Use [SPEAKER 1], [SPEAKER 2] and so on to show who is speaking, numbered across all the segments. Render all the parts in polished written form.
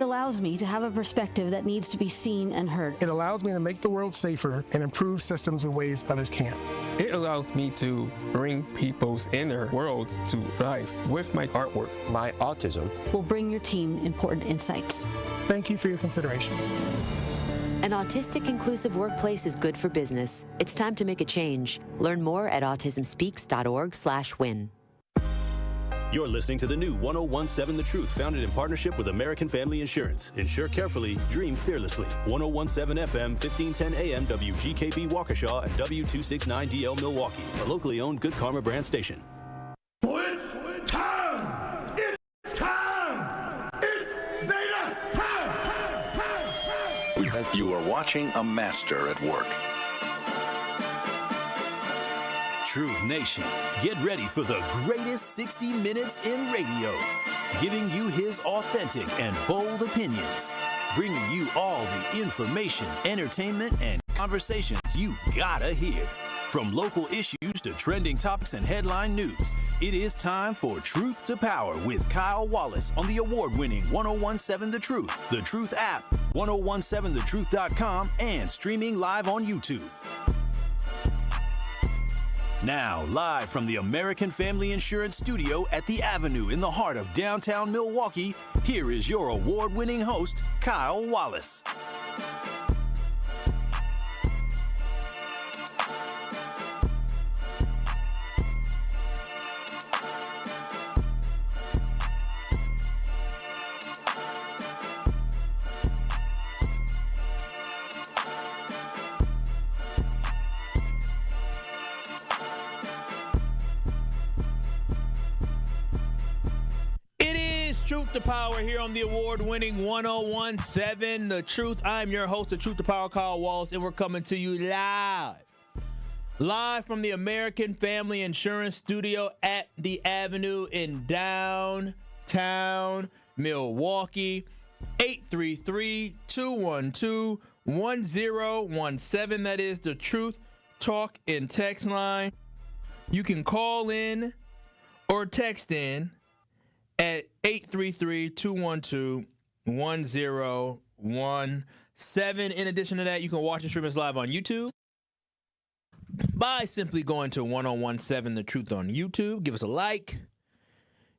[SPEAKER 1] It allows me to have a perspective that needs to be seen and heard.
[SPEAKER 2] It allows me to make the world safer and improve systems in ways others can't.
[SPEAKER 3] It allows me to bring people's inner worlds to life with my artwork.
[SPEAKER 4] My autism
[SPEAKER 1] will bring your team important insights.
[SPEAKER 2] Thank you for your consideration.
[SPEAKER 5] An autistic inclusive workplace is good for business. It's time to make a change. Learn more at autismspeaks.org/win.
[SPEAKER 6] You're listening to the new 1017 The Truth, founded in partnership with American Family Insurance. Insure carefully, dream fearlessly. 1017 FM, 1510 AM, WGKB Waukesha, and W269DL Milwaukee, a locally owned Good Karma brand station.
[SPEAKER 7] It's time! It's time! It's Beta time!
[SPEAKER 8] You are watching a master at work.
[SPEAKER 6] Truth Nation, get ready for the greatest 60 minutes in radio, giving you his authentic and bold opinions, bringing you all the information, entertainment, and conversations you gotta hear. From local issues to trending topics and headline news, it is time for Truth to Power with Kyle Wallace on the award-winning 1017 The Truth, The Truth app, 1017thetruth.com, and streaming live on YouTube. Now, live from the American Family Insurance Studio at the Avenue in the heart of downtown Milwaukee, here is your award-winning host, Kyle Wallace.
[SPEAKER 9] Truth to Power here on the award-winning 1017 The Truth. I'm your host of Truth to Power, Kyle Wallace, and we're coming to you live from the American Family Insurance Studio at the Avenue in downtown Milwaukee. 833-212-1017. That is the Truth Talk and Text line. You can call in or text in at 833-212-1017. In addition to that, you can watch and stream us live on YouTube by simply going to 1017 The Truth on YouTube. Give us a like,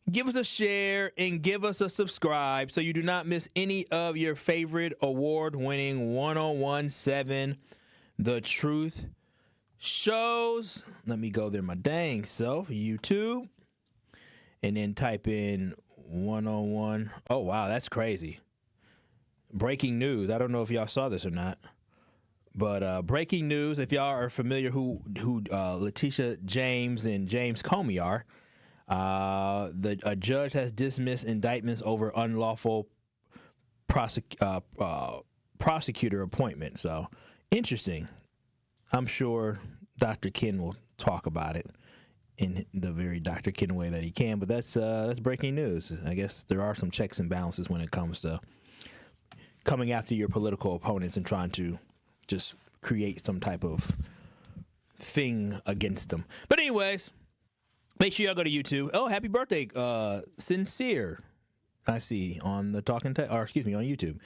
[SPEAKER 9] give us a share, and give us a subscribe so you do not miss any of your favorite award-winning 1017 The Truth shows. Let me go there my dang self. YouTube. And then type in 101. Oh, wow, that's crazy. Breaking news. I don't know if y'all saw this or not. But breaking news, if y'all are familiar who Letitia James and James Comey are, a judge has dismissed indictments over unlawful prosecutor appointment. So, interesting. I'm sure Dr. Ken will talk about it in the very Dr. Ken way that he can, but that's breaking news. I guess there are some checks and balances when it comes to coming after your political opponents and trying to just create some type of thing against them. But anyways, make sure y'all go to YouTube. Oh, happy birthday, Sincere. I see on the on YouTube.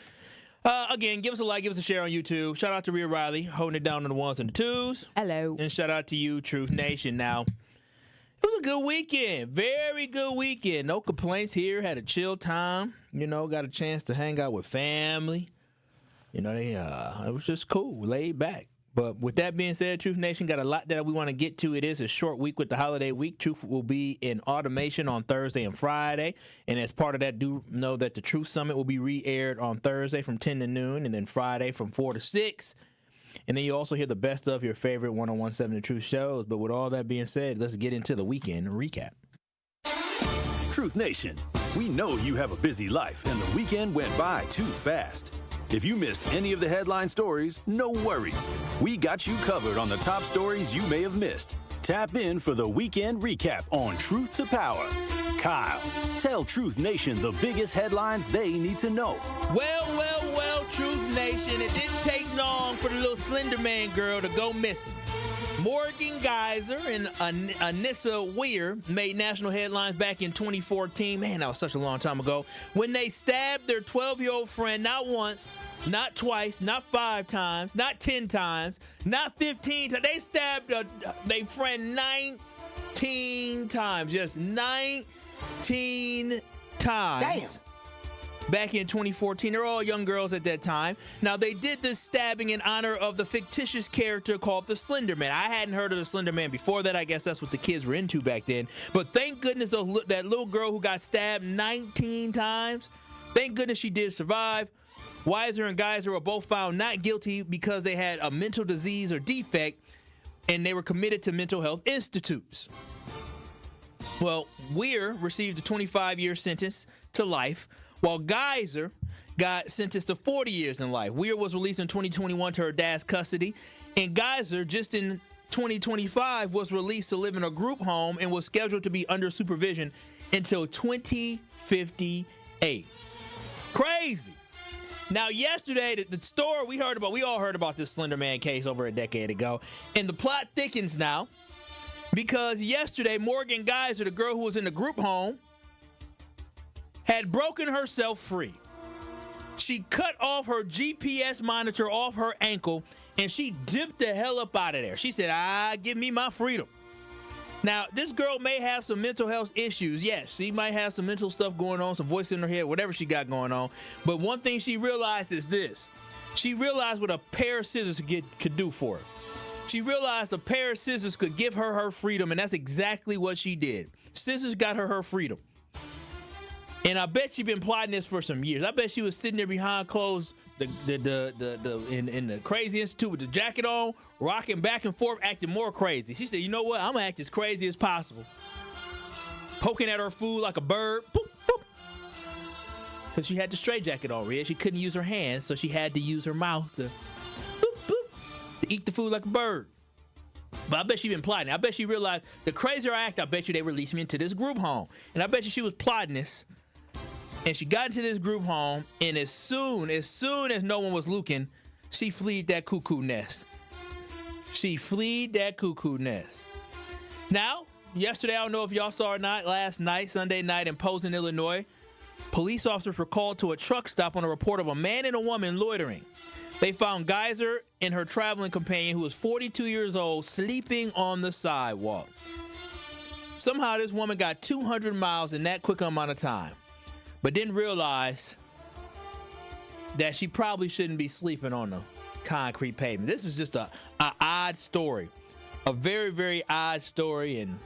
[SPEAKER 9] Again, give us a like, give us a share on YouTube. Shout out to Rhea Riley, holding it down on the ones and the twos.
[SPEAKER 10] Hello.
[SPEAKER 9] And shout out to you, Truth Nation. Now, it was a good weekend. Very good weekend. No complaints here. Had a chill time. Got a chance to hang out with family. It was just cool, laid back. But with that being said, Truth Nation got a lot that we want to get to. It is a short week with the holiday week. Truth will be in automation on Thursday and Friday. And as part of that, do know that the Truth Summit will be re-aired on Thursday from 10 to noon and then Friday from 4 to 6. And then you also hear the best of your favorite 1017 The Truth shows. But with all that being said, let's get into the weekend recap.
[SPEAKER 6] Truth Nation, we know you have a busy life and the weekend went by too fast. If you missed any of the headline stories, no worries. We got you covered on the top stories you may have missed. Tap in for the weekend recap on Truth to Power. Kyle, tell Truth Nation the biggest headlines they need to know.
[SPEAKER 9] Well, Truth Nation, it didn't take long for the little Slenderman girl to go missing. Morgan Geyser and Anissa Weir made national headlines back in 2014. Man, that was such a long time ago. When they stabbed their 12-year-old friend not once, not twice, not 5 times, not 10 times, not 15 times. They stabbed their friend 19 times. Just 19 times.
[SPEAKER 4] Damn.
[SPEAKER 9] Back in 2014. They're all young girls at that time. Now, they did this stabbing in honor of the fictitious character called the Slenderman. I hadn't heard of the Slenderman before that. I guess that's what the kids were into back then. But thank goodness that little girl who got stabbed 19 times, thank goodness she did survive. Weiser and Geyser were both found not guilty because they had a mental disease or defect, and they were committed to mental health institutes. Well, Weir received a 25-year sentence to life, while Geyser got sentenced to 40 years in life. Weir was released in 2021 to her dad's custody, and Geyser, just in 2025, was released to live in a group home and was scheduled to be under supervision until 2058. Crazy. Now, yesterday, the story we all heard about this Slenderman case over a decade ago, and the plot thickens now because yesterday, Morgan Geyser, the girl who was in the group home, had broken herself free. She cut off her GPS monitor off her ankle, and she dipped the hell up out of there. She said, give me my freedom. Now, this girl may have some mental health issues. Yes, she might have some mental stuff going on, some voice in her head, whatever she got going on. But one thing she realized is this. She realized what a pair of scissors could do for her. She realized a pair of scissors could give her freedom, and that's exactly what she did. Scissors got her freedom. And I bet she'd been plotting this for some years. I bet she was sitting there behind closed in the crazy institute with the jacket on, rocking back and forth, acting more crazy. She said, you know what? I'm gonna act as crazy as possible. Poking at her food like a bird. Boop, boop. Because she had the straight jacket on, Red. She couldn't use her hands, so she had to use her mouth to boop, boop, to eat the food like a bird. But I bet she been plotting. I bet she realized the crazier I act, I bet you they released me into this group home. And I bet you she was plotting this. And she got into this group home, and as soon as no one was looking, she fled that cuckoo nest. She fled that cuckoo nest. Now, yesterday, I don't know if y'all saw or not, last night, Sunday night in Posen, Illinois, police officers were called to a truck stop on a report of a man and a woman loitering. They found Geyser and her traveling companion, who was 42 years old, sleeping on the sidewalk. Somehow, this woman got 200 miles in that quick amount of time, but didn't realize that she probably shouldn't be sleeping on the concrete pavement. This is just a odd story, a very, very odd story. And,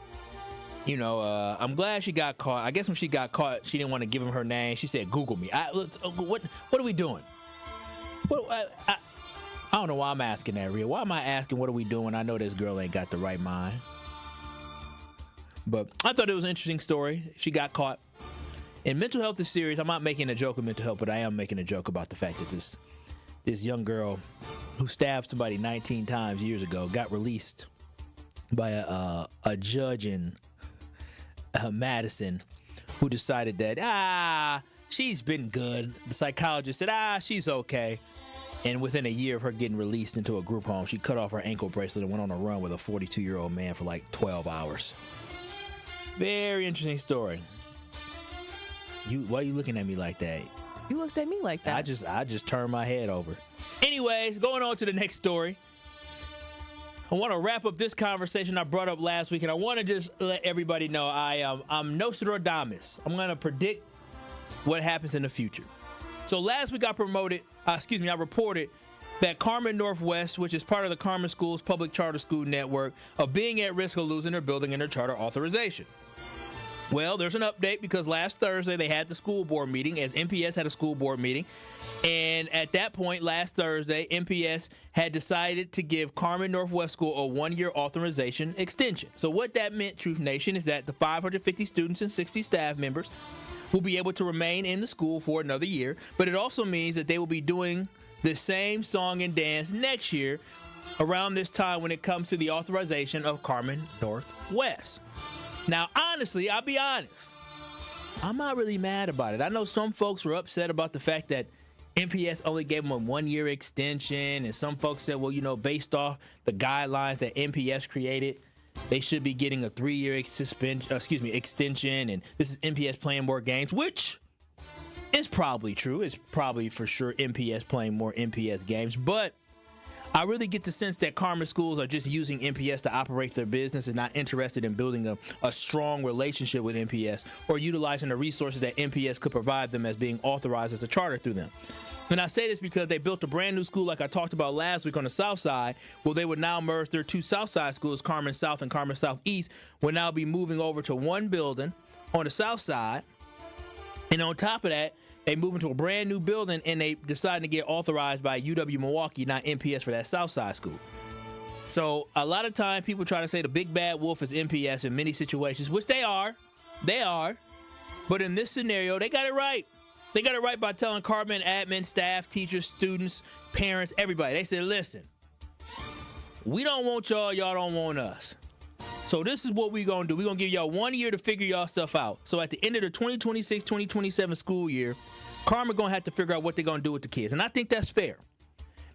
[SPEAKER 9] you know, I'm glad she got caught. I guess when she got caught, she didn't want to give him her name. She said, Google me. What are we doing? I don't know why I'm asking that, Rhea. Why am I asking what are we doing? I know this girl ain't got the right mind. But I thought it was an interesting story. She got caught. And mental health is serious. I'm not making a joke of mental health, but I am making a joke about the fact that this young girl who stabbed somebody 19 times years ago got released by a judge in Madison who decided that, she's been good. The psychologist said, she's okay. And within a year of her getting released into a group home, she cut off her ankle bracelet and went on a run with a 42-year-old man for like 12 hours. Very interesting story. Why are you looking at me like that?
[SPEAKER 4] You looked at me like that.
[SPEAKER 9] I just turned my head over. Anyways, going on to the next story. I want to wrap up this conversation I brought up last week, and I want to just let everybody know I'm Nostradamus. I'm going to predict what happens in the future. So last week I reported that Carmen Northwest, which is part of the Carmen Schools public charter school network, of being at risk of losing their building and their charter authorization. Well, there's an update because last Thursday they had the school board meeting, as MPS had a school board meeting. And at that point, last Thursday, MPS had decided to give Carmen Northwest School a 1-year authorization extension. So what that meant, Truth Nation, is that the 550 students and 60 staff members will be able to remain in the school for another year. But it also means that they will be doing the same song and dance next year around this time when it comes to the authorization of Carmen Northwest. Now, honestly, I'll be honest, I'm not really mad about it. I know some folks were upset about the fact that MPS only gave them a 1-year extension, and some folks said, well, based off the guidelines that MPS created, they should be getting a 3-year extension, and this is MPS playing more games, which is probably true. It's probably for sure MPS playing more MPS games, but I really get the sense that Carmen schools are just using MPS to operate their business and not interested in building a strong relationship with MPS or utilizing the resources that MPS could provide them as being authorized as a charter through them. And I say this because they built a brand new school like I talked about last week on the South Side. Well, they would now merge their 2 South Side schools, Carmen South and Carmen Southeast, will now be moving over to one building on the South Side. And on top of that, they move into a brand new building, and they decided to get authorized by UW Milwaukee, not MPS, for that Southside school. So a lot of time people try to say the big bad wolf is MPS in many situations, which they are. But in this scenario, they got it right. They got it right by telling Carmen admin, staff, teachers, students, parents, everybody. They said, listen, we don't want y'all don't want us. So this is what we're going to do. We're going to give y'all 1 year to figure y'all stuff out. So at the end of the 2026-2027 school year, Carmen going to have to figure out what they're going to do with the kids. And I think that's fair.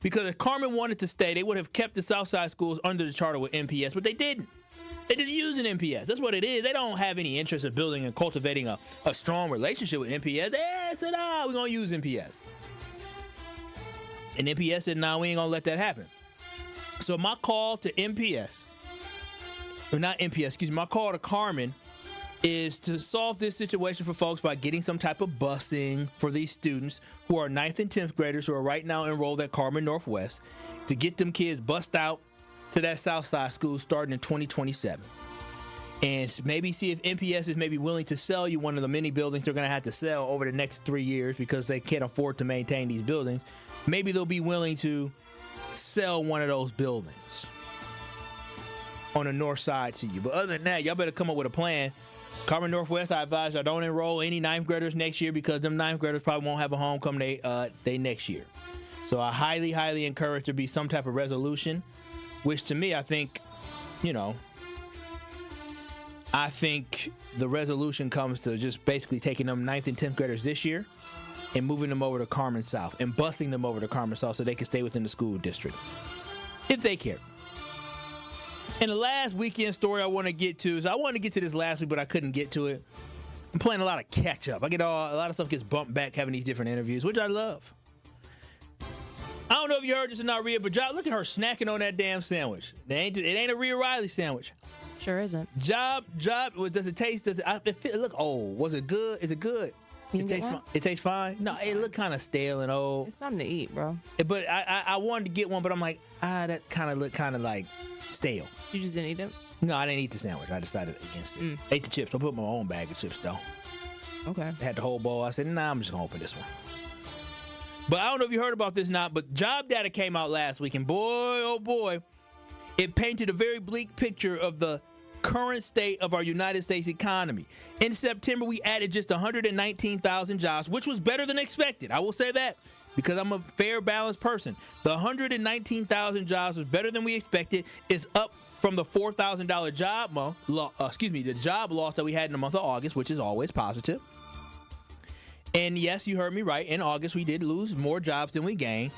[SPEAKER 9] Because if Carmen wanted to stay, they would have kept the Southside schools under the charter with MPS, but they didn't. They're just using MPS. That's what it is. They don't have any interest in building and cultivating a strong relationship with MPS. They said, we're going to use MPS. And MPS said, no, we ain't going to let that happen. So my call to MPS, or not MPS, excuse me, my call to Carmen is to solve this situation for folks by getting some type of busing for these students who are 9th and 10th graders who are right now enrolled at Carmen Northwest, to get them kids bussed out to that Southside school starting in 2027. And maybe see if MPS is maybe willing to sell you one of the many buildings they're going to have to sell over the next 3 years because they can't afford to maintain these buildings. Maybe they'll be willing to sell one of those buildings on the north side to you. But other than that, y'all better come up with a plan. Carmen Northwest, I advise y'all don't enroll any 9th graders next year because them 9th graders probably won't have a home come they next year. So I highly, highly encourage there be some type of resolution, which to me, I think the resolution comes to just basically taking them 9th and 10th graders this year and moving them over to Carmen South and busing them over to Carmen South so they can stay within the school district, if they care. And the last weekend story I want to get to is I wanted to get to this last week, but I couldn't get to it. I'm playing a lot of catch up. A lot of stuff gets bumped back having these different interviews, which I love. I don't know if you heard this or not, Rhea, but Job, look at her snacking on that damn sandwich. It ain't a Rhea Riley sandwich.
[SPEAKER 4] Sure isn't.
[SPEAKER 9] Job. Does it taste? It look old? Was it good? Is it good? It tastes fine. No, it looked kind of stale and old.
[SPEAKER 4] It's something to eat, bro.
[SPEAKER 9] But I wanted to get one, but I'm like, that kind of looked kind of like stale.
[SPEAKER 4] You just didn't eat them?
[SPEAKER 9] No, I didn't eat the sandwich. I decided against it. Ate the chips. I put my own bag of chips though.
[SPEAKER 4] Okay.
[SPEAKER 9] I had the whole bowl. I said, nah, I'm just gonna open this one. But I don't know if you heard about this or not, but job data came out last week, and boy, oh boy, it painted a very bleak picture of the current state of our United States economy. In September, we added just 119,000 jobs, which was better than expected. I will say that because I'm a fair, balanced person. The 119,000 jobs was better than we expected. It's up from the $4,000 job the job loss that we had in the month of August, which is always positive. And yes, you heard me right. In August, we did lose more jobs than we gained.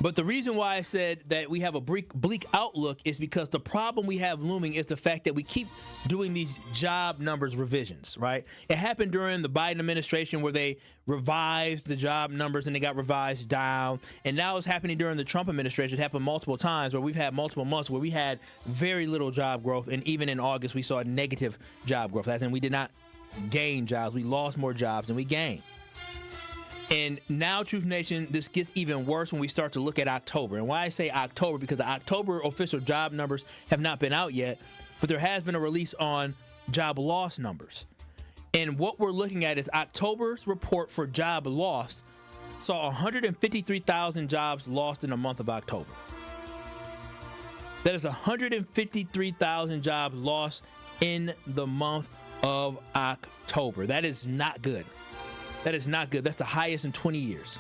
[SPEAKER 9] But the reason why I said that we have a bleak outlook is because the problem we have looming is the fact that we keep doing these job numbers revisions, right? It happened during the Biden administration where they revised the job numbers and they got revised down. And now it's happening during the Trump administration. It happened multiple times where we've had multiple months where we had very little job growth. And even in August, we saw negative job growth. As in, we did not gain jobs. We lost more jobs than we gained. And now, Truth Nation, this gets even worse when we start to look at October. And why I say October, because the October official job numbers have not been out yet, but there has been a release on job loss numbers. And what we're looking at is October's report for job loss saw 153,000 jobs lost in the month of October. That is 153,000 jobs lost in the month of October. That is not good. That is not good. That's the highest in 20 years.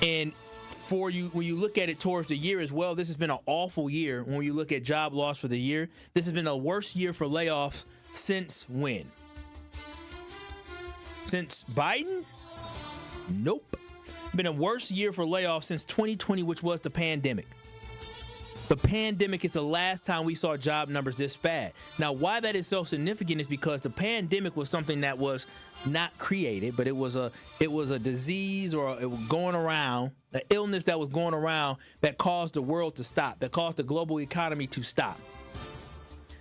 [SPEAKER 9] And for you, when you look at it towards the year as well, this has been an awful year. When you look at job loss for the year, this has been the worst year for layoffs since when? Since Biden? Nope. Been a worse year for layoffs since 2020, which was the pandemic. The pandemic is the last time we saw job numbers this bad. Now, why that is so significant is because the pandemic was something that was not created, but it was a disease or it was going around, an illness that was going around that caused the world to stop, that caused the global economy to stop.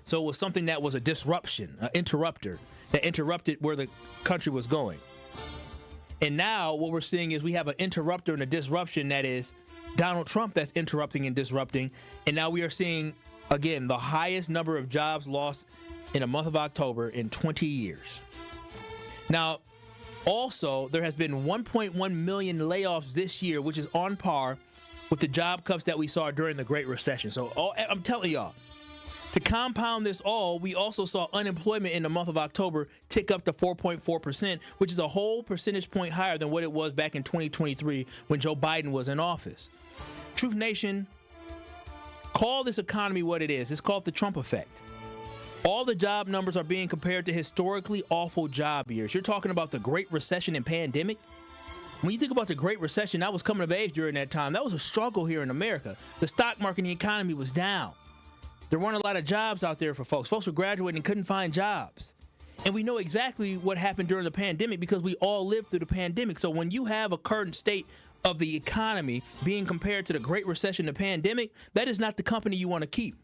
[SPEAKER 9] So it was something that was a disruption, an interrupter that interrupted where the country was going. And now what we're seeing is we have an interrupter and a disruption that is Donald Trump that's interrupting and disrupting. And now we are seeing, again, the highest number of jobs lost in a month of October in 20 years. Now, also, there has been 1.1 million layoffs this year, which is on par with the job cuts that we saw during the Great Recession. So I'm telling y'all, to compound this all, we also saw unemployment in the month of October tick up to 4.4%, which is a whole percentage point higher than what it was back in 2023 when Joe Biden was in office. Truth Nation, call this economy what it is. It's called the Trump effect. All the job numbers are being compared to historically awful job years. You're talking about the Great Recession and pandemic. When you think about the Great Recession, I was coming of age during that time. That was a struggle here in America. The stock market and the economy was down. There weren't a lot of jobs out there for folks. Folks were graduating and couldn't find jobs. And we know exactly what happened during the pandemic because we all lived through the pandemic. So when you have a current state of the economy being compared to the Great Recession and the pandemic, that is not the company you want to keep.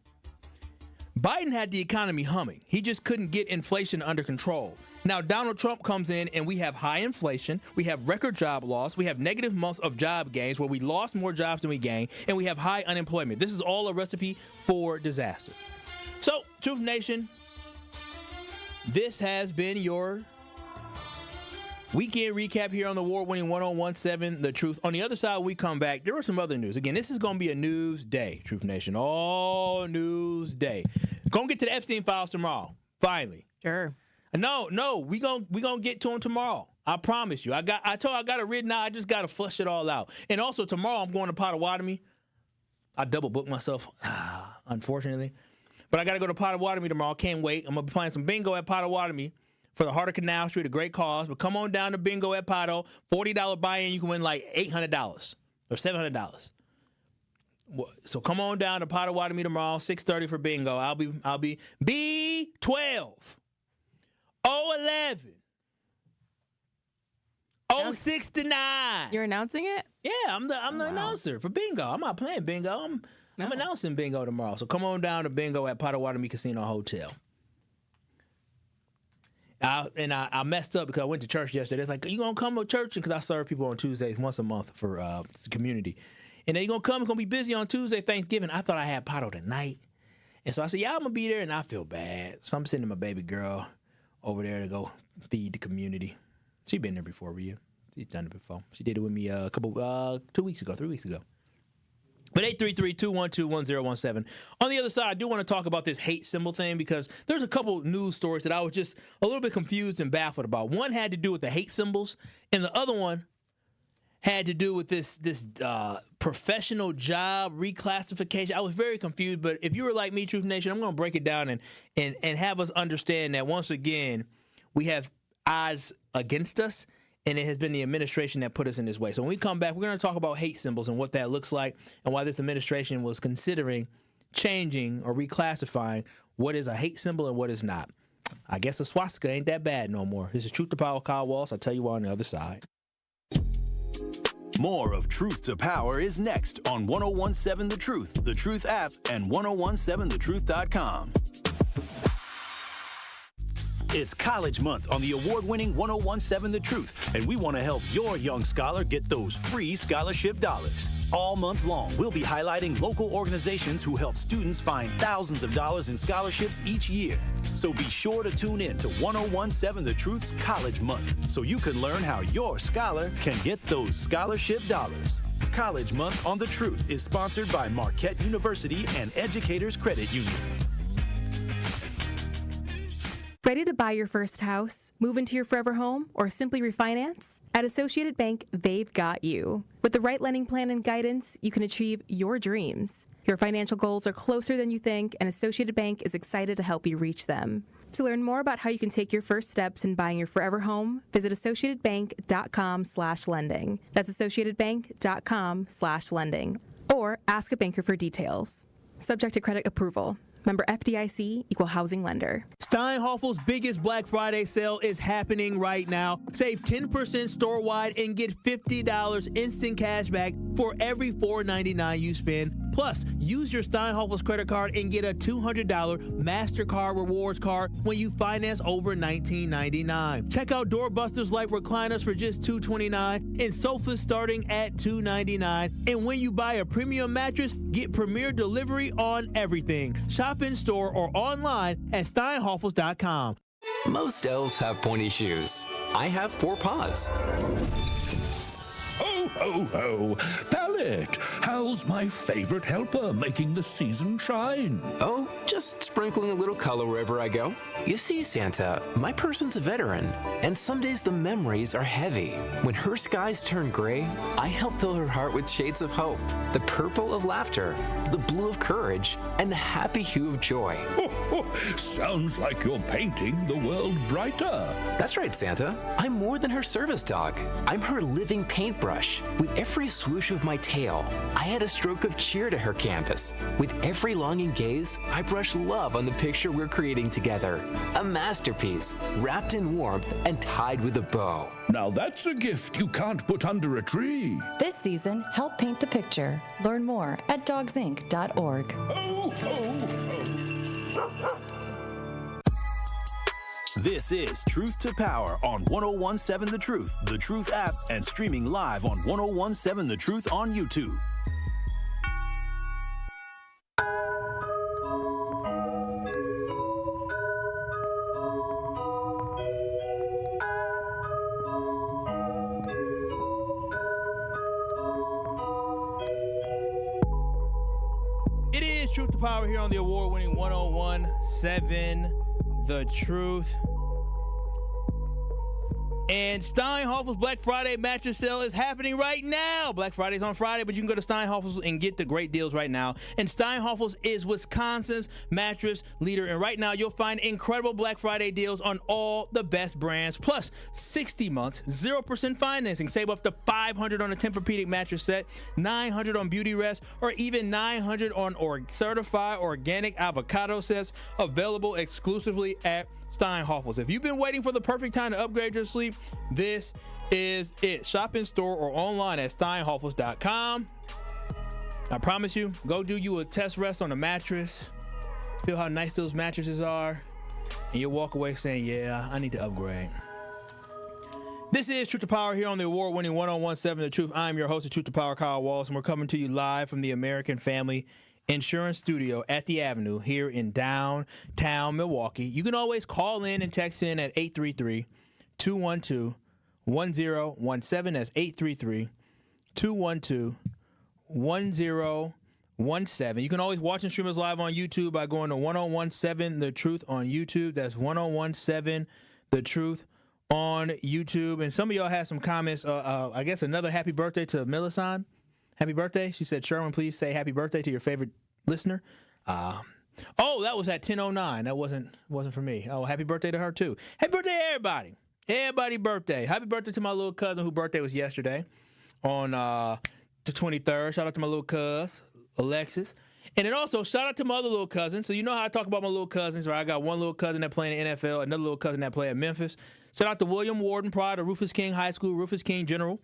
[SPEAKER 9] Biden had the economy humming. He just couldn't get inflation under control. Now, Donald Trump comes in and we have high inflation, we have record job loss, we have negative months of job gains where we lost more jobs than we gained, and we have high unemployment. This is all a recipe for disaster. So, Truth Nation, this has been your weekend recap here on the award-winning 1017 The Truth. On the other side, we come back. There was some other news. Again, this is going to be a news day, Truth Nation. All news day. Going to get to the Epstein files tomorrow. Finally.
[SPEAKER 4] Sure.
[SPEAKER 9] No, we gonna get to them tomorrow. I promise you. I got it written out. I just gotta flush it all out. And also tomorrow I'm going to Potawatomi. I double booked myself, unfortunately. But I gotta go to Potawatomi tomorrow. Can't wait. I'm gonna be playing some bingo at Potawatomi for the Heart of Canal Street, a great cause. But come on down to bingo at Potto. $40 buy-in, you can win like $800 or $700. So come on down to Potawatomi tomorrow, 6:30 for bingo. I'll be B12. 011 069.
[SPEAKER 4] You're announcing it?
[SPEAKER 9] Yeah, I'm the announcer for bingo. I'm not playing bingo. I'm announcing bingo tomorrow. So come on down to bingo at Potawatomi Casino Hotel. I messed up because I went to church yesterday. It's like, you gonna come to church? Because I serve people on Tuesdays once a month for the community. And then you gonna come, it's gonna be busy on Tuesday, Thanksgiving. I thought I had Potto tonight. And so I said, yeah, I'm gonna be there, and I feel bad. So I'm sending my baby girl over there to go feed the community. She's been there before with you. She's done it before. She did it with me 3 weeks ago. But 833-212-1017. On the other side, I do want to talk about this hate symbol thing because there's a couple news stories that I was just a little bit confused and baffled about. One had to do with the hate symbols, and the other one had to do with this professional job reclassification. I was very confused, but if you were like me, Truth Nation, I'm going to break it down and have us understand that once again, we have odds against us, and it has been the administration that put us in this way. So when we come back, we're going to talk about hate symbols and what that looks like and why this administration was considering changing or reclassifying what is a hate symbol and what is not. I guess a swastika ain't that bad no more. This is Truth to Power, Kyle Wallace. I'll tell you why on the other side.
[SPEAKER 6] More of Truth to Power is next on 1017 The Truth, The Truth app, and 1017thetruth.com. It's College Month on the award-winning 1017 The Truth, and we want to help your young scholar get those free scholarship dollars. All month long, we'll be highlighting local organizations who help students find thousands of dollars in scholarships each year. So be sure to tune in to 1017 The Truth's College Month so you can learn how your scholar can get those scholarship dollars. College Month on The Truth is sponsored by Marquette University and Educators Credit Union.
[SPEAKER 10] Ready to buy your first house, move into your forever home, or simply refinance? At Associated Bank, they've got you. With the right lending plan and guidance, you can achieve your dreams. Your financial goals are closer than you think, and Associated Bank is excited to help you reach them. To learn more about how you can take your first steps in buying your forever home, visit associatedbank.com/lending. That's associatedbank.com/lending. Or ask a banker for details. Subject to credit approval. Member FDIC, Equal Housing Lender.
[SPEAKER 9] Steinhoffel's biggest Black Friday sale is happening right now. Save 10% store-wide and get $50 instant cash back for every $4.99 you spend. Plus, use your Steinhoffel's credit card and get a $200 MasterCard rewards card when you finance over $19.99. Check out doorbusters like recliners for just $229 and sofas starting at $299. And when you buy a premium mattress, get premier delivery on everything. Shop in store or online at steinhoffels.com.
[SPEAKER 11] Most elves have pointy shoes. I have 4 paws.
[SPEAKER 7] Ho, ho, ho. Pallet, how's my favorite helper making the season shine?
[SPEAKER 11] Oh, just sprinkling a little color wherever I go. You see, Santa, my person's a veteran, and some days the memories are heavy. When her skies turn gray, I help fill her heart with shades of hope, the purple of laughter, the blue of courage, and the happy hue of joy.
[SPEAKER 7] Sounds like you're painting the world brighter.
[SPEAKER 11] That's right, Santa. I'm more than her service dog. I'm her living paintbrush. With every swoosh of my tail, I add a stroke of cheer to her canvas. With every longing gaze, I brush love on the picture we're creating together. A masterpiece, wrapped in warmth and tied with a bow.
[SPEAKER 7] Now that's a gift you can't put under a tree.
[SPEAKER 12] This season, help paint the picture. Learn more at dogsinc.org.
[SPEAKER 7] Ho, ho, ho.
[SPEAKER 6] This is Truth to Power on 1017 The Truth app, and streaming live on 1017 The Truth on YouTube.
[SPEAKER 9] It is Truth to Power here on the award-winning 1017 The Truth. And Steinhoffel's Black Friday mattress sale is happening right now. Black Friday's on Friday, but you can go to Steinhoffel's and get the great deals right now. And Steinhoffel's is Wisconsin's mattress leader. And right now, you'll find incredible Black Friday deals on all the best brands. Plus, 60 months, 0% financing. Save up to $500 on a Tempur-Pedic mattress set, $900 on Beauty Rest, or even $900 on certified organic avocado sets, available exclusively at Steinhoffel's. If you've been waiting for the perfect time to upgrade your sleep, this is it. Shop in store or online at steinhoffels.com. I promise you, go do you a test rest on a mattress, feel how nice those mattresses are, and you'll walk away saying, yeah, I need to upgrade. This is Truth to Power here on the award-winning 1017 The Truth. I'm your host of Truth to Power, Kyle Wallace, and we're coming to you live from the American Family Insurance Studio at the Avenue here in downtown Milwaukee. You can always call in and text in at 833-212-1017. That's 833-212-1017. You can always watch and stream us live on YouTube by going to 1017 The Truth on YouTube. That's 1017 The Truth on YouTube. And some of y'all had some comments. I guess another happy birthday to Millicent. Happy birthday. She said, Sherwin, please say happy birthday to your favorite listener. That was at 10:09. That wasn't for me. Oh, happy birthday to her, too. Happy birthday to everybody. Everybody birthday. Happy birthday to my little cousin whose birthday was yesterday on the 23rd. Shout out to my little cuz, Alexis. And then also, shout out to my other little cousin. So you know how I talk about my little cousins, right? I got one little cousin that play in the NFL, another little cousin that play at Memphis. Shout out to William Warden Pride of Rufus King High School, Rufus King General.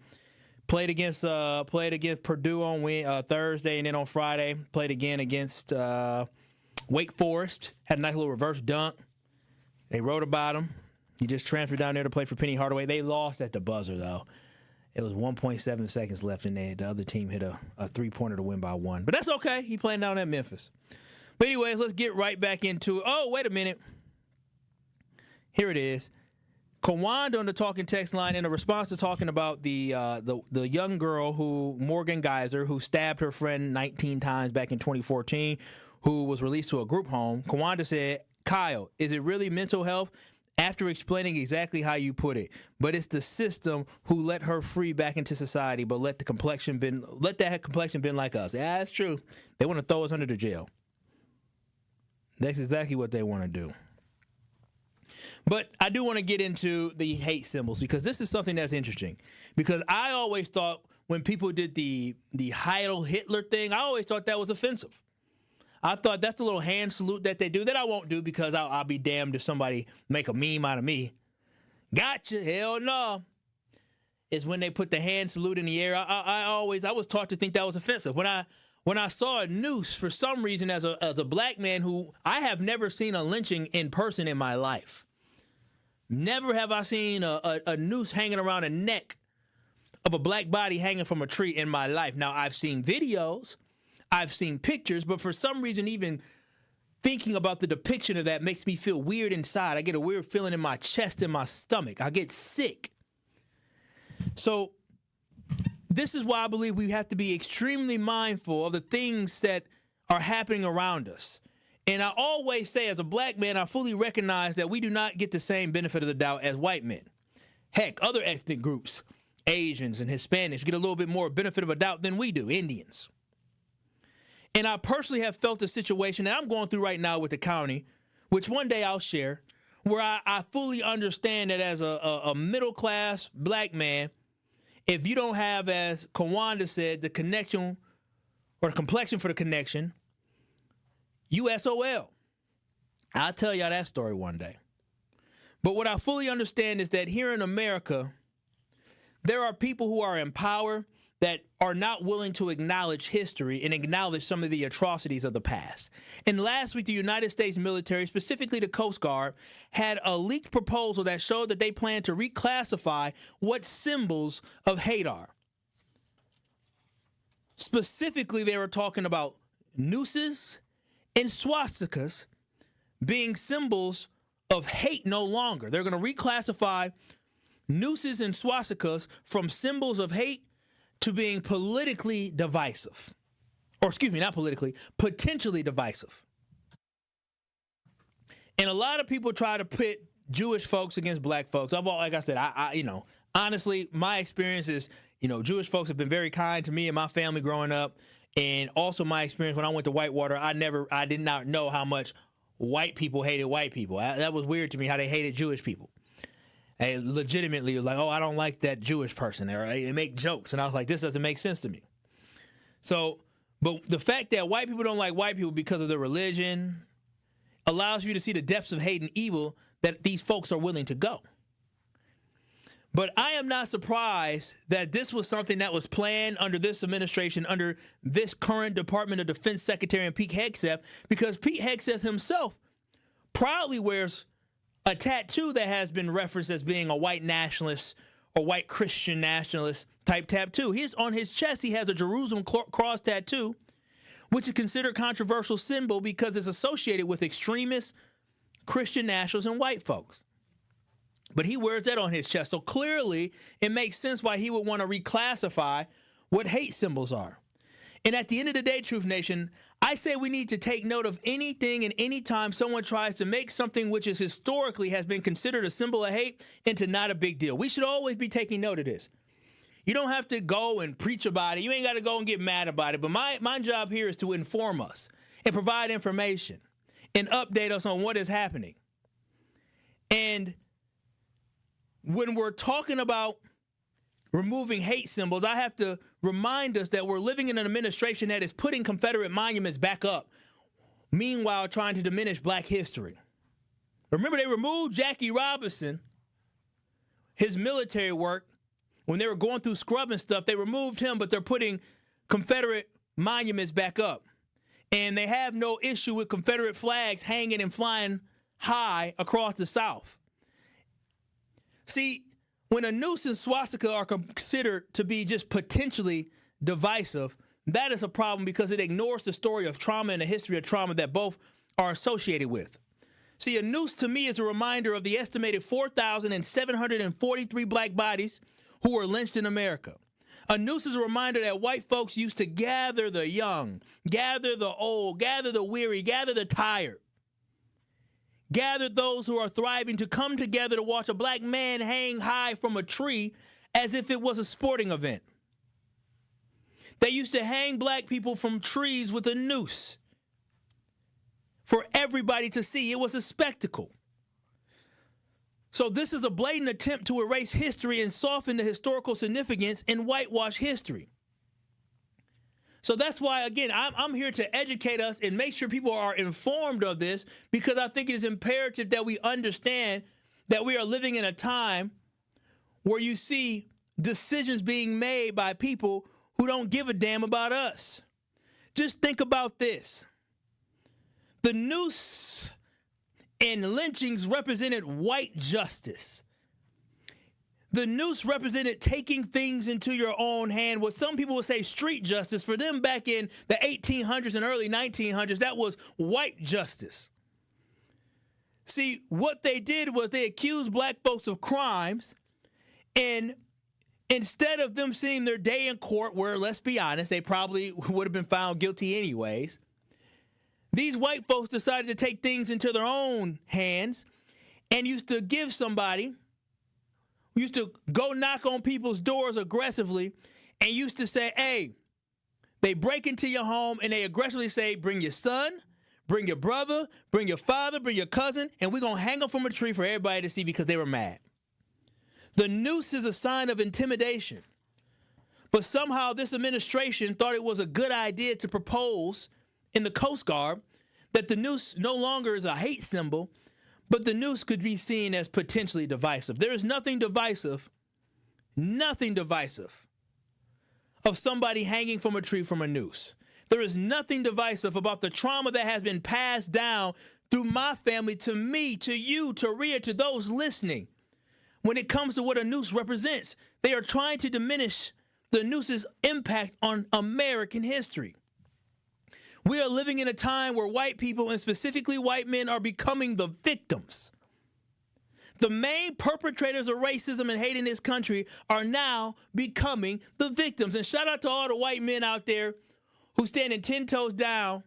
[SPEAKER 9] Played against Purdue on Thursday, and then on Friday played again against Wake Forest. Had a nice little reverse dunk. They wrote about him. He just transferred down there to play for Penny Hardaway. They lost at the buzzer though. It was 1.7 seconds left, and the other team hit a 3-pointer to win by 1. But that's okay. He playing down at Memphis. But anyways, let's get right back into it. Oh, wait a minute. Here it is. Kawanda on the talking text line in a response to talking about the young girl Morgan Geyser, who stabbed her friend 19 times back in 2014, who was released to a group home. Kawanda said, Kyle, is it really mental health? After explaining exactly how you put it, but it's the system who let her free back into society, but let that complexion been like us. Yeah, that's true. They want to throw us under the jail. That's exactly what they want to do. But I do want to get into the hate symbols because this is something that's interesting. Because I always thought when people did the Heil Hitler thing, I always thought that was offensive. I thought that's the little hand salute that they do that I won't do because I'll be damned if somebody make a meme out of me. Gotcha, hell no. Is when they put the hand salute in the air. I was taught to think that was offensive. When I saw a noose, for some reason, as a black man who I have never seen a lynching in person in my life. Never have I seen a noose hanging around a neck of a black body hanging from a tree in my life. Now, I've seen videos, I've seen pictures, but for some reason, even thinking about the depiction of that makes me feel weird inside. I get a weird feeling in my chest and my stomach. I get sick. So this is why I believe we have to be extremely mindful of the things that are happening around us. And I always say, as a black man, I fully recognize that we do not get the same benefit of the doubt as white men. Heck, other ethnic groups, Asians and Hispanics, get a little bit more benefit of a doubt than we do, Indians. And I personally have felt a situation that I'm going through right now with the county, which one day I'll share, where I fully understand that as a middle-class black man, if you don't have, as Kawanda said, the connection or the complexion for the connection, USOL. I'll tell y'all that story one day. But what I fully understand is that here in America, there are people who are in power that are not willing to acknowledge history and acknowledge some of the atrocities of the past. And last week, the United States military, specifically the Coast Guard, had a leaked proposal that showed that they plan to reclassify what symbols of hate are. Specifically, they were talking about nooses and swastikas being symbols of hate no longer. They're going to reclassify nooses and swastikas from symbols of hate to being politically divisive. Or excuse me, not politically, potentially divisive. And a lot of people try to pit Jewish folks against black folks. Like I said, honestly, my experience is, Jewish folks have been very kind to me and my family growing up. And also my experience when I went to Whitewater, I did not know how much white people hated white people. That was weird to me how they hated Jewish people. They legitimately were like, oh, I don't like that Jewish person there. They make jokes. And I was like, this doesn't make sense to me. So, but the fact that white people don't like white people because of their religion allows you to see the depths of hate and evil that these folks are willing to go. But I am not surprised that this was something that was planned under this administration, under this current Department of Defense Secretary and Pete Hegseth, because Pete Hegseth himself proudly wears a tattoo that has been referenced as being a white nationalist or white Christian nationalist type tattoo. On his chest, he has a Jerusalem cross tattoo, which is considered a controversial symbol because it's associated with extremist Christian nationalists and white folks. But he wears that on his chest. So clearly, it makes sense why he would want to reclassify what hate symbols are. And at the end of the day, Truth Nation, I say we need to take note of anything and any time someone tries to make something which is historically has been considered a symbol of hate into not a big deal. We should always be taking note of this. You don't have to go and preach about it. You ain't got to go and get mad about it. But my job here is to inform us and provide information and update us on what is happening. And when we're talking about removing hate symbols, I have to remind us that we're living in an administration that is putting Confederate monuments back up, meanwhile trying to diminish black history. Remember, they removed Jackie Robinson, his military work, when they were going through scrubbing stuff. They removed him, but they're putting Confederate monuments back up. And they have no issue with Confederate flags hanging and flying high across the South. See, when a noose and swastika are considered to be just potentially divisive, that is a problem because it ignores the story of trauma and the history of trauma that both are associated with. See, a noose to me is a reminder of the estimated 4,743 black bodies who were lynched in America. A noose is a reminder that white folks used to gather the young, gather the old, gather the weary, gather the tired. Gather those who are thriving to come together to watch a black man hang high from a tree as if it was a sporting event. They used to hang black people from trees with a noose for everybody to see. It was a spectacle. So this is a blatant attempt to erase history and soften the historical significance and whitewash history. So that's why, again, I'm here to educate us and make sure people are informed of this, because I think it is imperative that we understand that we are living in a time where you see decisions being made by people who don't give a damn about us. Just think about this. The noose and lynchings represented white justice. The noose represented taking things into your own hand, what some people would say street justice. For them back in the 1800s and early 1900s, that was white justice. See, what they did was they accused black folks of crimes, and instead of them seeing their day in court, where, let's be honest, they probably would have been found guilty anyways, these white folks decided to take things into their own hands and used to give somebody, used to go knock on people's doors aggressively, and used to say, hey, they break into your home and they aggressively say, bring your son, bring your brother, bring your father, bring your cousin, and we're going to hang them from a tree for everybody to see because they were mad. The noose is a sign of intimidation. But somehow this administration thought it was a good idea to propose in the Coast Guard that the noose no longer is a hate symbol, but the noose could be seen as potentially divisive. There is nothing divisive of somebody hanging from a tree from a noose. There is nothing divisive about the trauma that has been passed down through my family to me, to you, to Rhea, to those listening. When it comes to what a noose represents, they are trying to diminish the noose's impact on American history. We are living in a time where white people, and specifically white men, are becoming the victims. The main perpetrators of racism and hate in this country are now becoming the victims. And shout out to all the white men out there who standing 10 toes down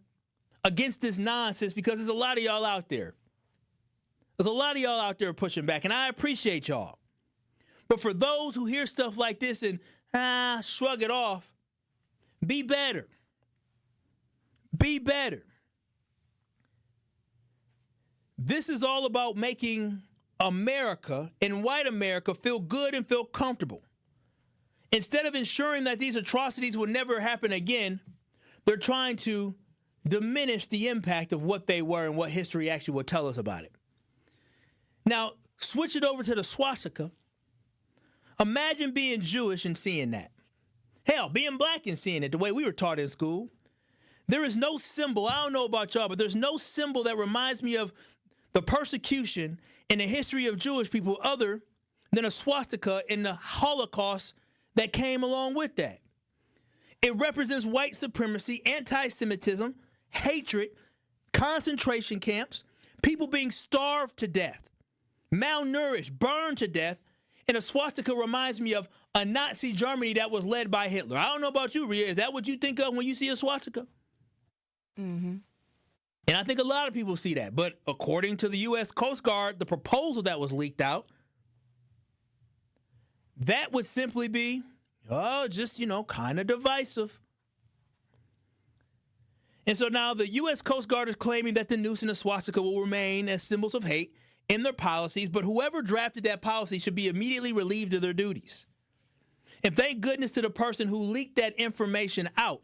[SPEAKER 9] against this nonsense, because there's a lot of y'all out there. There's a lot of y'all out there pushing back, and I appreciate y'all. But for those who hear stuff like this and shrug it off, be better. Be better. This is all about making America and white America feel good and feel comfortable. Instead of ensuring that these atrocities will never happen again, they're trying to diminish the impact of what they were and what history actually will tell us about it. Now, switch it over to the swastika. Imagine being Jewish and seeing that. Hell, being black and seeing it the way we were taught in school. There is no symbol, I don't know about y'all, but there's no symbol that reminds me of the persecution in the history of Jewish people other than a swastika in the Holocaust that came along with that. It represents white supremacy, anti-Semitism, hatred, concentration camps, people being starved to death, malnourished, burned to death, and a swastika reminds me of a Nazi Germany that was led by Hitler. I don't know about you, Rhea. Is that what you think of when you see a swastika?
[SPEAKER 4] Mm-hmm.
[SPEAKER 9] And I think a lot of people see that. But according to the U.S. Coast Guard, the proposal that was leaked out, that would simply be, kind of divisive. And so now the U.S. Coast Guard is claiming that the noose and the swastika will remain as symbols of hate in their policies, but whoever drafted that policy should be immediately relieved of their duties. And thank goodness to the person who leaked that information out.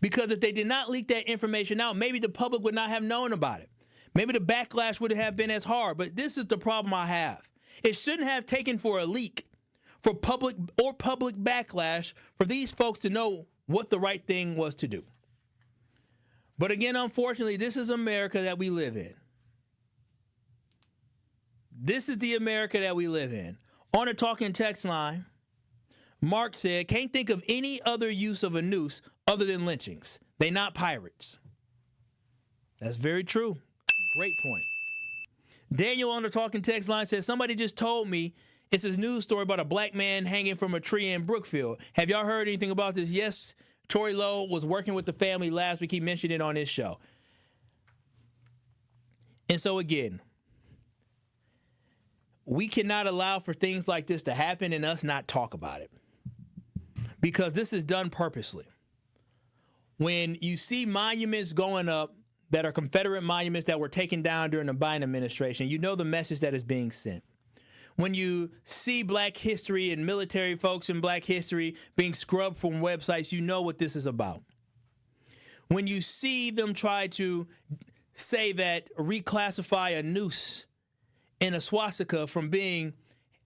[SPEAKER 9] Because if they did not leak that information out, maybe the public would not have known about it. Maybe the backlash would have been as hard. But this is the problem I have. It shouldn't have taken for a leak, for public backlash, for these folks to know what the right thing was to do. But again, unfortunately, this is America that we live in. This is the America that we live in. On a talking text line, Mark said, can't think of any other use of a noose other than lynchings. They not pirates. That's very true. Great point. Daniel on the talking text line says, somebody just told me it's a news story about a black man hanging from a tree in Brookfield. Have y'all heard anything about this? Yes, Tory Lowe was working with the family last week. He mentioned it on his show. And so again, we cannot allow for things like this to happen and us not talk about it, because this is done purposely. When you see monuments going up that are Confederate monuments that were taken down during the Biden administration, you know the message that is being sent. When you see black history and military folks in black history being scrubbed from websites, you know what this is about. When you see them try to say that reclassify a noose and a swastika from being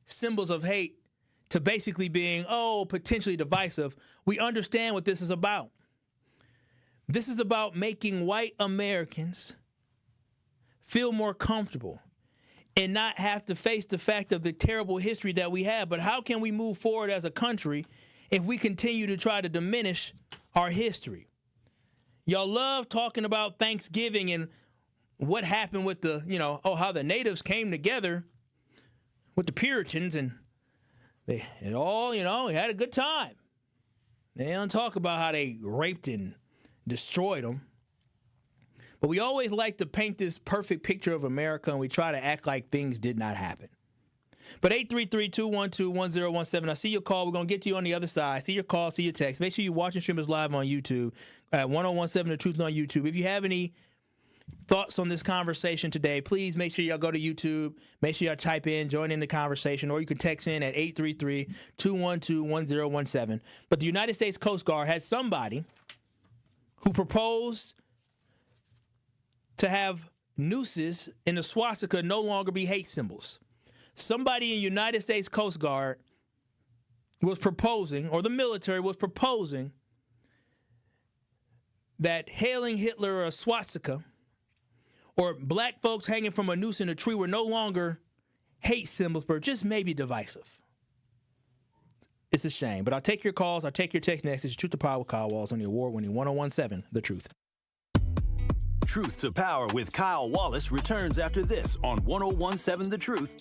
[SPEAKER 9] symbols of hate to basically being, potentially divisive, we understand what this is about. This is about making white Americans feel more comfortable and not have to face the fact of the terrible history that we have. But how can we move forward as a country if we continue to try to diminish our history? Y'all love talking about Thanksgiving and what happened with the, how the natives came together with the Puritans and they had a good time. They don't talk about how they raped and destroyed them. But we always like to paint this perfect picture of America, and we try to act like things did not happen. But 833-212-1017, I see your call. We're going to get to you on the other side. See your call, see your text. Make sure you watch and stream us live on YouTube at 1017 The Truth on YouTube. If you have any thoughts on this conversation today, please make sure y'all go to YouTube. Make sure y'all type in, join in the conversation, or you can text in at 833-212-1017. But the United States Coast Guard had somebody who proposed to have nooses in the swastika no longer be hate symbols. Somebody in United States Coast Guard was proposing, or the military was proposing, that hailing Hitler or a swastika or black folks hanging from a noose in a tree were no longer hate symbols, but just maybe divisive. It's a shame, but I'll take your calls. I'll take your text messages. Truth to Power with Kyle Wallace on the award-winning 1017 The Truth.
[SPEAKER 6] Truth to Power with Kyle Wallace returns after this on 1017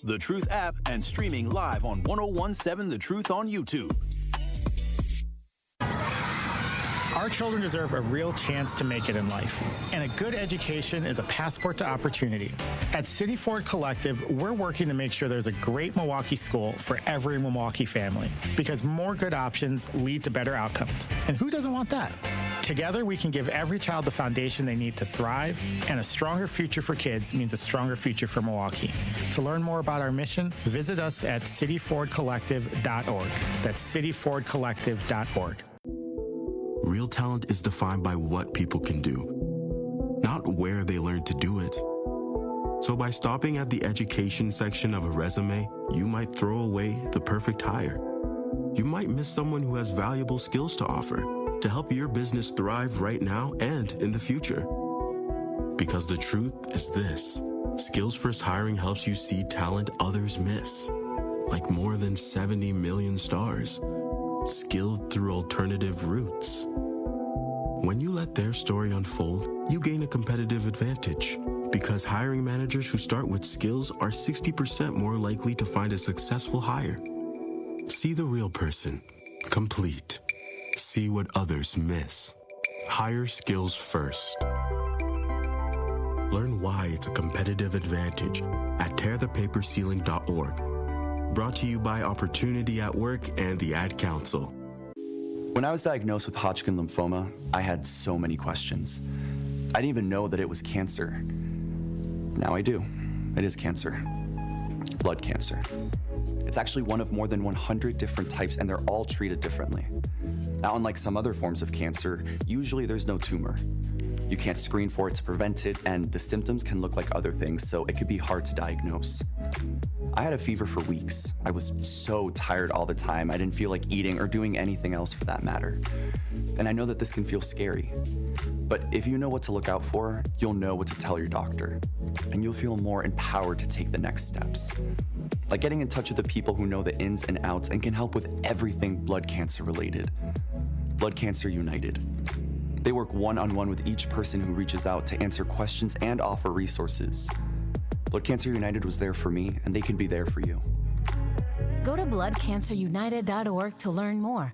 [SPEAKER 6] The Truth app, and streaming live on 1017 The Truth on YouTube.
[SPEAKER 2] Our children deserve a real chance to make it in life, and a good education is a passport to opportunity. At City Ford Collective, we're working to make sure there's a great Milwaukee school for every Milwaukee family, because more good options lead to better outcomes. And who doesn't want that? Together, we can give every child the foundation they need to thrive, and a stronger future for kids means a stronger future for Milwaukee. To learn more about our mission, visit us at cityfordcollective.org. That's cityfordcollective.org.
[SPEAKER 13] Real talent is defined by what people can do, not where they learn to do it. So by stopping at the education section of a resume, you might throw away the perfect hire. You might miss someone who has valuable skills to offer to help your business thrive right now and in the future. Because the truth is this: Skills First Hiring helps you see talent others miss, like more than 70 million stars, skilled through alternative routes. When you let their story unfold, you gain a competitive advantage, because hiring managers who start with skills are 60% more likely to find a successful hire. See the real person, complete. See what others miss. Hire skills first. Learn why it's a competitive advantage at tearthepaperceiling.org. Brought to you by Opportunity at Work and the Ad Council.
[SPEAKER 14] When I was diagnosed with Hodgkin lymphoma, I had so many questions. I didn't even know that it was cancer. Now I do. It is cancer. Blood cancer. It's actually one of more than 100 different types, and they're all treated differently. Now, unlike some other forms of cancer, usually there's no tumor. You can't screen for it to prevent it, and the symptoms can look like other things, so it could be hard to diagnose. I had a fever for weeks. I was so tired all the time. I didn't feel like eating or doing anything else for that matter. And I know that this can feel scary. But if you know what to look out for, you'll know what to tell your doctor. And you'll feel more empowered to take the next steps. Like getting in touch with the people who know the ins and outs and can help with everything blood cancer related. Blood Cancer United. They work one-on-one with each person who reaches out to answer questions and offer resources. Blood Cancer United was there for me, and they can be there for you.
[SPEAKER 15] Go to bloodcancerunited.org to learn more.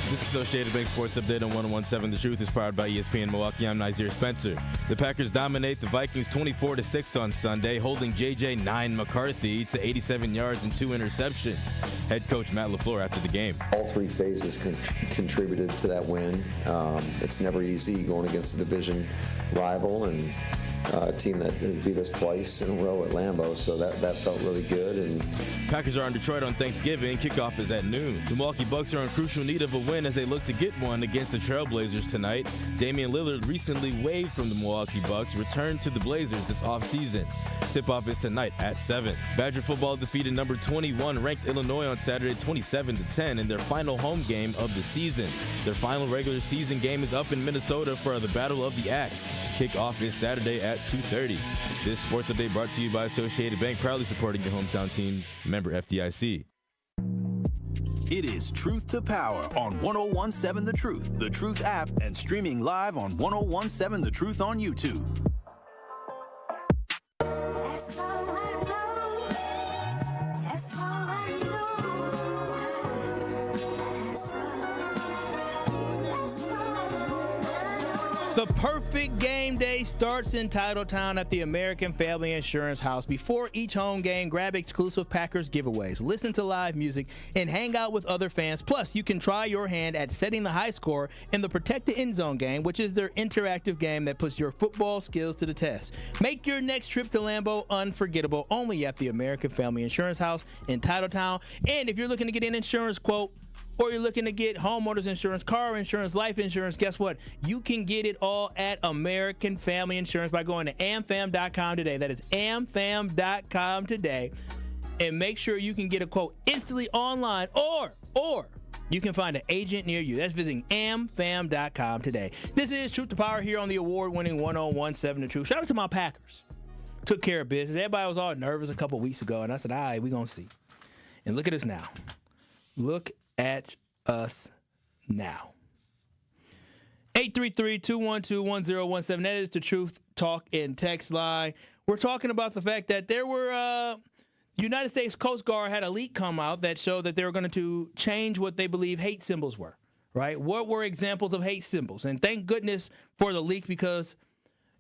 [SPEAKER 16] This Associated Bank Sports Update on 101.7 The Truth is powered by ESPN Milwaukee. I'm Nazir Spencer. The Packers dominate the Vikings 24-6 on Sunday, holding J.J. 9 McCarthy to 87 yards and 2 interceptions. Head coach Matt LaFleur after the game.
[SPEAKER 17] All three phases contributed to that win. It's never easy going against a division rival and a team that has beat us twice in a row at Lambeau, so that felt really good. And
[SPEAKER 16] Packers are in Detroit on Thanksgiving. Kickoff is at noon. The Milwaukee Bucks are in crucial need of a win as they look to get one against the Trailblazers tonight. Damian Lillard recently waived from the Milwaukee Bucks, returned to the Blazers this offseason. Tip-off is tonight at 7. Badger football defeated number 21 ranked Illinois on Saturday 27-10 in their final home game of the season. Their final regular season game is up in Minnesota for the Battle of the Axe. Kickoff is Saturday at 2:30. This sports update brought to you by Associated Bank, proudly supporting your hometown teams. Member FDIC.
[SPEAKER 6] It is Truth to Power on 101.7 The Truth app, and streaming live on 101.7 The Truth on YouTube.
[SPEAKER 9] The perfect game day starts in Titletown at the American Family Insurance House. Before each home game, grab exclusive Packers giveaways, listen to live music, and hang out with other fans. Plus, you can try your hand at setting the high score in the Protect the End Zone game, which is their interactive game that puts your football skills to the test. Make your next trip to Lambeau unforgettable, only at the American Family Insurance House in Titletown. And if you're looking to get an insurance quote, or you're looking to get homeowners insurance, car insurance, life insurance, guess what? You can get it all at American Family Insurance by going to amfam.com today. That is amfam.com today. And make sure you can get a quote instantly online, or you can find an agent near you. That's visiting amfam.com today. This is Truth to Power here on the award-winning 101.7 The Truth. Shout out to my Packers. Took care of business. Everybody was all nervous a couple weeks ago, and I said, all right, we're going to see. And look at us now. Look at us now. 833-212-1017. That is the Truth Talk and Text line. We're talking about the fact that there were United States Coast Guard had a leak come out that showed that they were going to change what they believe hate symbols were, right? What were examples of hate symbols? And thank goodness for the leak, because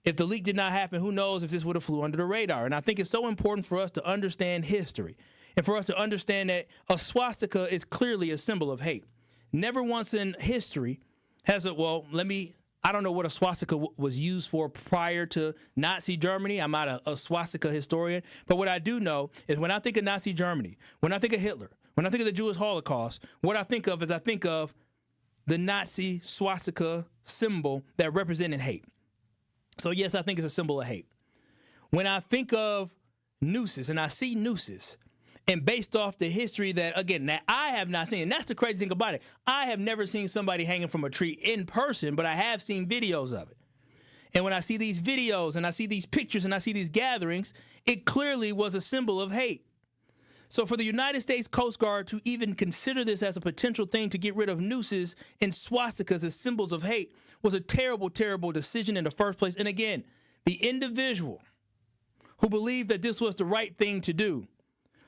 [SPEAKER 9] if the leak did not happen, who knows if this would have flew under the radar. And I think it's so important for us to understand history. And for us to understand that a swastika is clearly a symbol of hate. Never once in history has it, I don't know what a swastika was used for prior to Nazi Germany. I'm not a swastika historian. But what I do know is when I think of Nazi Germany, when I think of Hitler, when I think of the Jewish Holocaust, what I think of is I think of the Nazi swastika symbol that represented hate. So yes, I think it's a symbol of hate. When I think of nooses and I see nooses, and based off the history that, again, that I have not seen, and that's the crazy thing about it, I have never seen somebody hanging from a tree in person, but I have seen videos of it. And when I see these videos and I see these pictures and I see these gatherings, it clearly was a symbol of hate. So for the United States Coast Guard to even consider this as a potential thing to get rid of nooses and swastikas as symbols of hate was a terrible, terrible decision in the first place. And again, the individual who believed that this was the right thing to do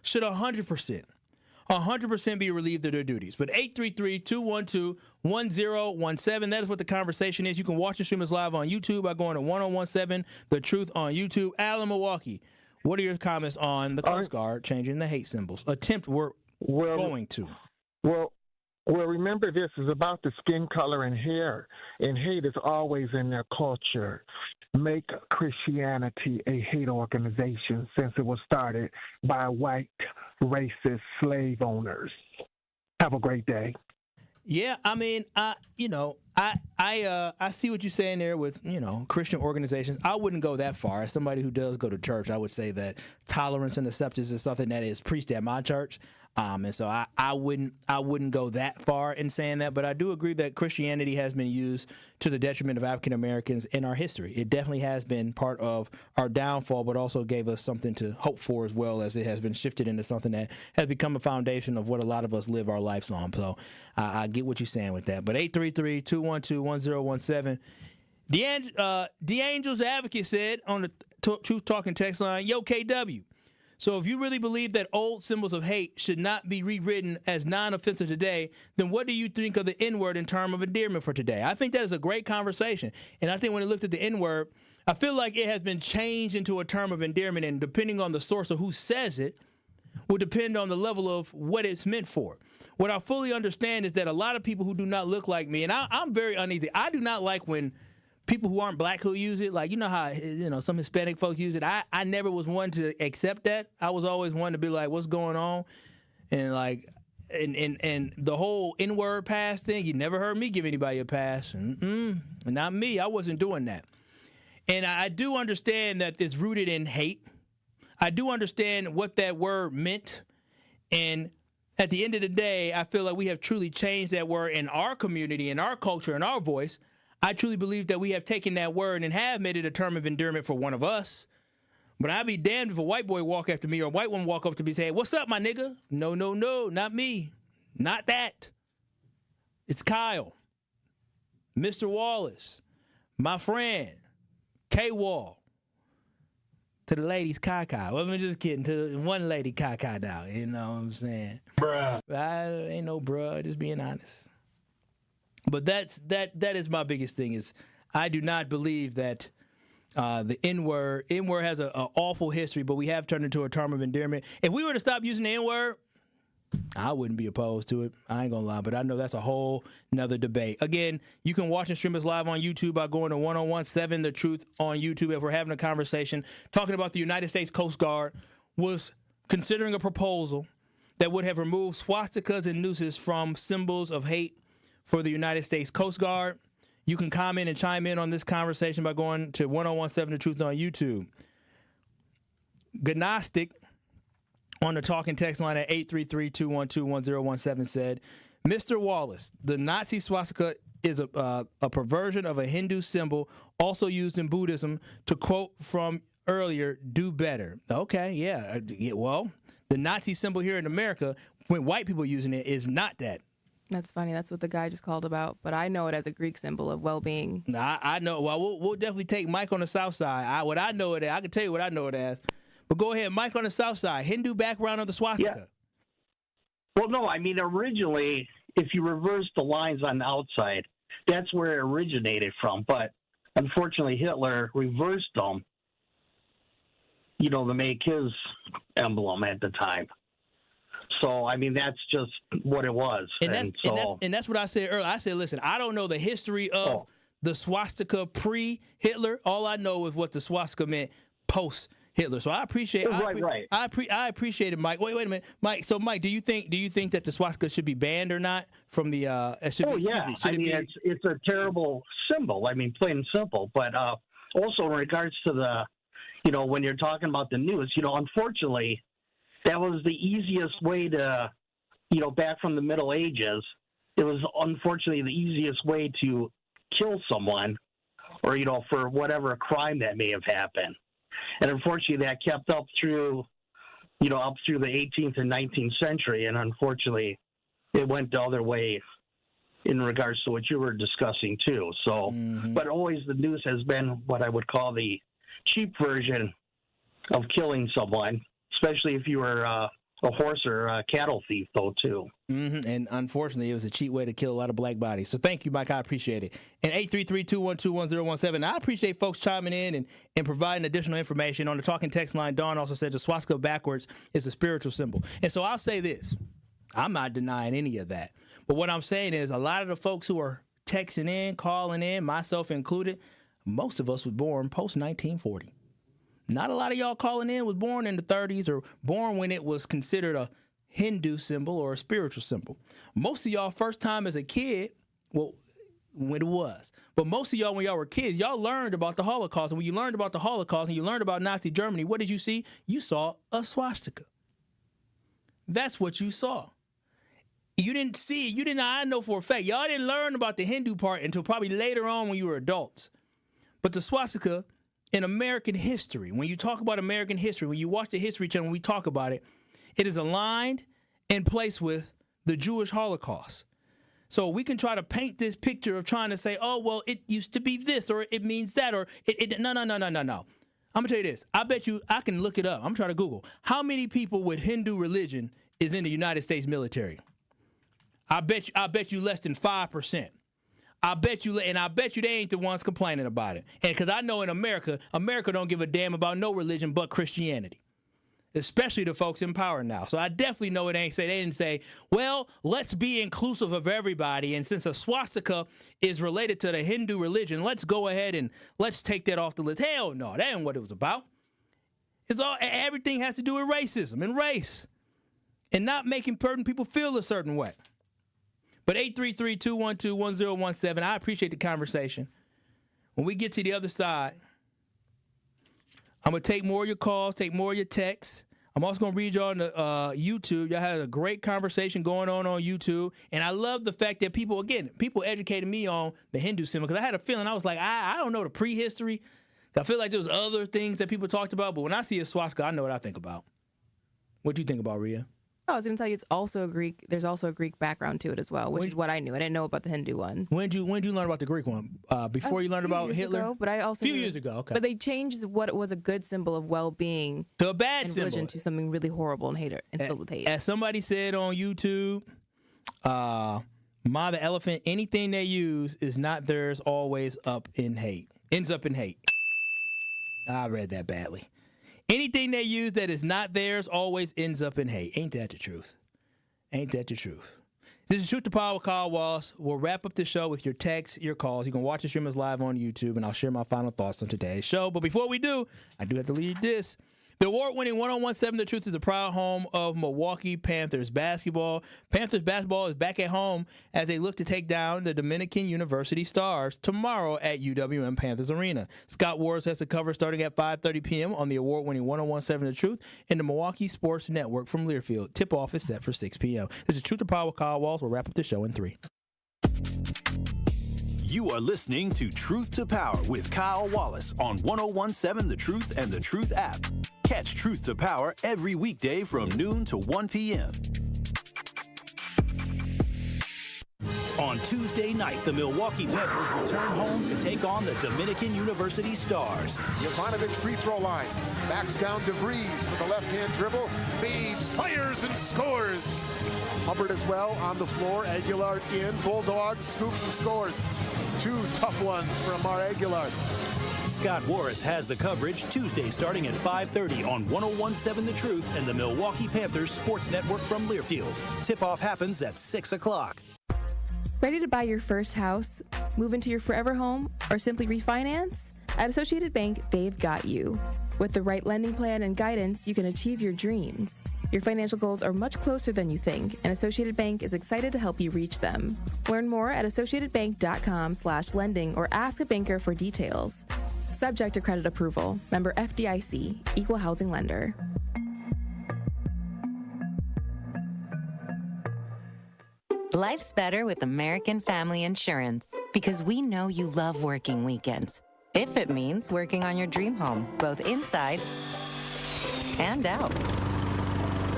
[SPEAKER 9] should 100% be relieved of their duties. But 833-212-1017, that is what the conversation is. You can watch the stream us live on YouTube by going to 1017 The Truth on YouTube. Al in Milwaukee, what are your comments on the Coast Guard changing the hate symbols? Well,
[SPEAKER 18] remember, this is about the skin color and hair, and hate is always in their culture. Make Christianity a hate organization, since it was started by white racist slave owners. Have a great day.
[SPEAKER 9] Yeah, I mean, I see what you're saying there with, Christian organizations. I wouldn't go that far. As somebody who does go to church, I would say that tolerance and acceptance is something that is preached at my church. And so I wouldn't go that far in saying that, but I do agree that Christianity has been used to the detriment of African Americans in our history. It definitely has been part of our downfall, but also gave us something to hope for, as well as it has been shifted into something that has become a foundation of what a lot of us live our lives on. So I get what you're saying with that. But 833-212-1017, DeAngel's Advocate said on the Truth Talking text line, yo, KW, So if you really believe that old symbols of hate should not be rewritten as non-offensive today, then what do you think of the N-word in terms of endearment for today? I think that is a great conversation. And I think when it looked at the N-word, I feel like it has been changed into a term of endearment, and depending on the source of who says it, will depend on the level of what it's meant for. What I fully understand is that a lot of people who do not look like me, and I'm very uneasy. I do not like when people who aren't black who use it, like, you know how, you know, some Hispanic folks use it. I never was one to accept that. I was always one to be like, what's going on? And like, and the whole N-word pass thing, you never heard me give anybody a pass. Not me. I wasn't doing that. And I do understand that it's rooted in hate. I do understand what that word meant. And at the end of the day, I feel like we have truly changed that word in our community, in our culture, in our voice. I truly believe that we have taken that word and have made it a term of endearment for one of us. But I'd be damned if a white boy walk after me or a white woman walk up to me and say, what's up, my nigga? No, not me. Not that. It's Kyle, Mr. Wallace, my friend, K-Wall. To the ladies, Kaka. Well, I'm just kidding. To one lady, Kaka now. You know what I'm saying? Bruh. Ain't no bruh, just being honest. But that is my biggest thing is I do not believe that the N-word has an awful history, but we have turned into a term of endearment. If we were to stop using the N-word, I wouldn't be opposed to it. I ain't gonna lie, but I know that's a whole nother debate. Again, you can watch and stream us live on YouTube by going to 1017 The Truth on YouTube. If we're having a conversation talking about the United States Coast Guard was considering a proposal that would have removed swastikas and nooses from symbols of hate for the United States Coast Guard. You can comment and chime in on this conversation by going to 1017 The Truth on YouTube. Gnostic on the talking text line at 833-212-1017 said, Mr. Wallace, the Nazi swastika is a perversion of a Hindu symbol also used in Buddhism. To quote from earlier, do better. Okay, yeah. Well, the Nazi symbol here in America, when white people using it, is not that.
[SPEAKER 4] That's funny. That's what the guy just called about. But I know it as a Greek symbol of well-being.
[SPEAKER 9] I know. Well, we'll definitely take Mike on the south side. I know it as. I can tell you what I know it as. But go ahead, Mike on the south side. Hindu background of the swastika.
[SPEAKER 19] Yeah. Well, no, I mean, originally, if you reverse the lines on the outside, that's where it originated from. But unfortunately, Hitler reversed them, to make his emblem at the time. So, I mean, that's just what it was.
[SPEAKER 9] And that's what I said earlier. I said, listen, I don't know the history of the swastika pre-Hitler. All I know is what the swastika meant post-Hitler. So I appreciate I appreciate it, Mike. Wait a minute. Mike, so Mike, do you think that the swastika should be banned or not from the it's
[SPEAKER 19] a terrible symbol. I mean, plain and simple. But also in regards to the when you're talking about the news, unfortunately, that was the easiest way to, back from the Middle Ages, it was unfortunately the easiest way to kill someone or, for whatever crime that may have happened. And unfortunately that kept up through, up through the 18th and 19th century. And unfortunately it went the other way in regards to what you were discussing too. So, but always the news has been what I would call the cheap version of killing someone, especially if you were a horse or a cattle thief, though, too.
[SPEAKER 9] And unfortunately, it was a cheap way to kill a lot of black bodies. So thank you, Mike. I appreciate it. And 833-212-1017. I appreciate folks chiming in and providing additional information. On the talking text line, Dawn also said the swastika backwards is a spiritual symbol. And so I'll say this. I'm not denying any of that. But what I'm saying is a lot of the folks who are texting in, calling in, myself included, most of us were born post-1940. Not a lot of y'all calling in was born in the 30s or born when it was considered a Hindu symbol or a spiritual symbol. Most of y'all first time as a kid, well, when it was. But most of y'all, when y'all were kids, y'all learned about the Holocaust. And when you learned about the Holocaust and you learned about Nazi Germany, what did you see? You saw a swastika. That's what you saw. You didn't see, I know for a fact, y'all didn't learn about the Hindu part until probably later on when you were adults. But the swastika in American history, when you talk about American history, when you watch the History Channel, when we talk about it, it is aligned in place with the Jewish Holocaust. So we can try to paint this picture of trying to say, oh, well, it used to be this, or it means that, or no. I'm gonna tell you this. I bet you I can look it up. I'm trying to Google how many people with Hindu religion is in the United States military. I bet you less than 5%. I bet you they ain't the ones complaining about it. And because I know in America don't give a damn about no religion but Christianity, especially the folks in power now. So I definitely know they didn't say, well, let's be inclusive of everybody. And since a swastika is related to the Hindu religion, let's go ahead and let's take that off the list. Hell no, that ain't what it was about. Everything has to do with racism and race and not making certain people feel a certain way. But 833-212-1017, I appreciate the conversation. When we get to the other side, I'm going to take more of your calls, take more of your texts. I'm also going to read y'all on the YouTube. Y'all had a great conversation going on YouTube. And I love the fact that people educated me on the Hindu symbol, because I had a feeling, I was like, I don't know the prehistory. I feel like there was other things that people talked about, but when I see a swastika, I know what I think about. What do you think about, Rhea?
[SPEAKER 4] I was going to tell you it's also a Greek. There's also a Greek background to it as well, which is what I knew. I didn't know about the Hindu one.
[SPEAKER 9] When did you learn about the Greek one? Before you learned about Hitler?
[SPEAKER 4] Ago, but I also
[SPEAKER 9] a few years ago. Okay.
[SPEAKER 4] But they changed what was a good symbol of well-being
[SPEAKER 9] to a bad
[SPEAKER 4] and
[SPEAKER 9] symbol,
[SPEAKER 4] religion, to something really horrible and filled with hate.
[SPEAKER 9] As somebody said on YouTube, Ma the elephant, anything they use is not theirs, always ends up in hate. I read that badly. Anything they use that is not theirs always ends up in hate. Ain't that the truth? Ain't that the truth? This is Truth to Power with Kyle Wallace. We'll wrap up the show with your texts, your calls. You can watch the streamers live on YouTube, and I'll share my final thoughts on today's show. But before we do, I do have to lead this. The award-winning 1017 The Truth is a proud home of Milwaukee Panthers basketball. Panthers basketball is back at home as they look to take down the Dominican University Stars tomorrow at UWM Panthers Arena. Scott Wars has the cover starting at 5:30 p.m. on the award-winning 1017 The Truth and the Milwaukee Sports Network from Learfield. Tip-off is set for 6 p.m. This is Truth to Power with Kyle Walls. We'll wrap up the show in 3.
[SPEAKER 6] You are listening to Truth to Power with Kyle Wallace on 1017 The Truth and The Truth app. Catch Truth to Power every weekday from noon to 1 p.m. On Tuesday night, the Milwaukee Panthers return home to take on the Dominican University Stars.
[SPEAKER 20] Jovanovic free throw line. Backs down DeVries with a left-hand dribble. Feeds, fires, and scores. Hubbard as well on the floor. Aguilar in. Bulldog scoops and scores. 2 tough ones for Amar Aguilar.
[SPEAKER 6] Scott Warris has the coverage Tuesday starting at 5:30 on 1017 The Truth and the Milwaukee Panthers Sports Network from Learfield. Tip-off happens at 6 o'clock.
[SPEAKER 10] Ready to buy your first house, move into your forever home, or simply refinance? At Associated Bank, they've got you. With the right lending plan and guidance, you can achieve your dreams. Your financial goals are much closer than you think, and Associated Bank is excited to help you reach them. Learn more at associatedbank.com/lending or ask a banker for details. Subject to credit approval. Member FDIC. Equal housing lender.
[SPEAKER 21] Life's better with American Family Insurance because we know you love working weekends. If it means working on your dream home, both inside and out.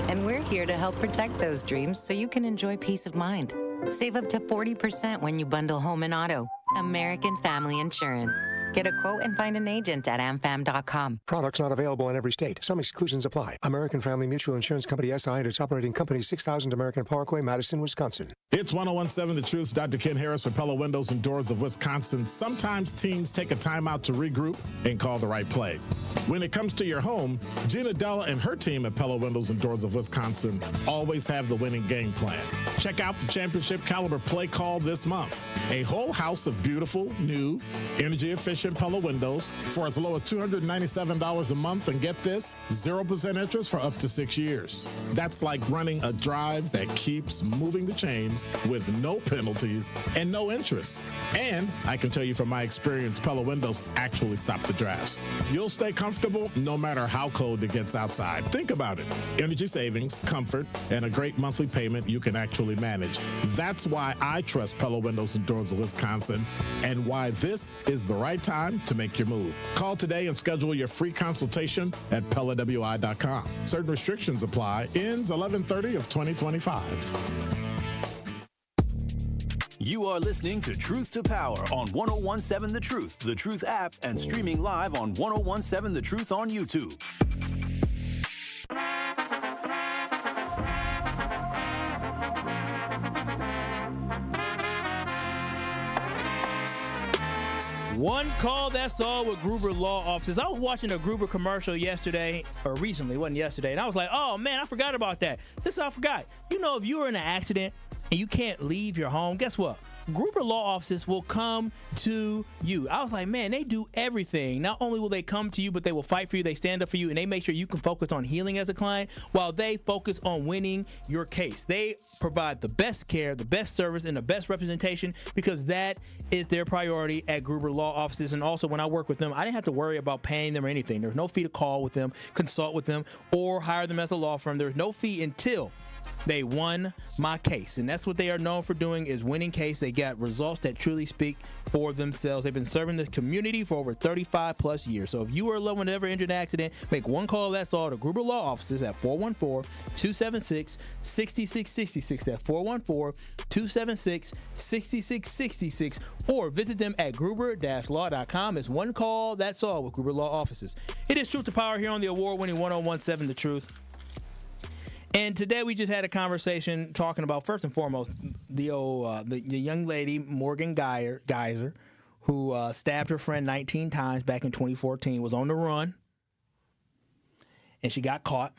[SPEAKER 21] And we're here to help protect those dreams so you can enjoy peace of mind. Save up to 40% when you bundle home and auto. American Family Insurance. Get a quote and find an agent at amfam.com.
[SPEAKER 22] Products not available in every state. Some exclusions apply. American Family Mutual Insurance Company, SI, and its operating company, 6000 American Parkway, Madison, Wisconsin.
[SPEAKER 23] It's 1017 The Truth. Dr. Ken Harris for Pella Windows and Doors of Wisconsin. Sometimes teams take a timeout to regroup and call the right play. When it comes to your home, Gina Della and her team at Pella Windows and Doors of Wisconsin always have the winning game plan. Check out the championship caliber play call this month. A whole house of beautiful, new, energy-efficient Pella windows for as low as $297 a month, and get this, 0% interest for up to 6 years. That's like running a drive that keeps moving the chains with no penalties and no interest. And I can tell you from my experience, Pella windows actually stop the drafts. You'll stay comfortable no matter how cold it gets outside. Think about it. Energy savings, comfort, and a great monthly payment you can actually manage. That's why I trust Pella Windows and Doors of Wisconsin, and why this is the right time to make your move. Call today and schedule your free consultation at PellaWI.com. Certain restrictions apply. Ends 11/30 of 2025.
[SPEAKER 6] You are listening to Truth to Power on 1017 The Truth app, and streaming live on 1017 The Truth on YouTube.
[SPEAKER 9] One call, that's all with Gruber Law Offices. I was watching a Gruber commercial yesterday, or recently, it wasn't yesterday, and I was like, oh man, I forgot about that. This I forgot. You know, if you were in an accident and you can't leave your home, guess what? Gruber Law Offices will come to you. I was like, man, they do everything. Not only will they come to you, but they will fight for you. They stand up for you, and they make sure you can focus on healing as a client while they focus on winning your case. They provide the best care, the best service, and the best representation because that is their priority at Gruber Law Offices. And also, when I work with them, I didn't have to worry about paying them or anything. There's no fee to call with them, consult with them, or hire them as a law firm. There's no fee until they won my case, and that's what they are known for doing, is winning case. They got results that truly speak for themselves. They've been serving the community for over 35 plus years. So if you or a loved one ever injured in an accident, make one call, that's all, to Gruber Law Offices at 414-276-6666. That's 414-276-6666, or visit them at gruber-law.com. It's one call, that's all, with Gruber Law Offices. It is Truth to Power here on the award-winning 1017 The Truth. And today we just had a conversation talking about, first and foremost, the young lady, Morgan Geyser, who stabbed her friend 19 times back in 2014, was on the run, and she got caught.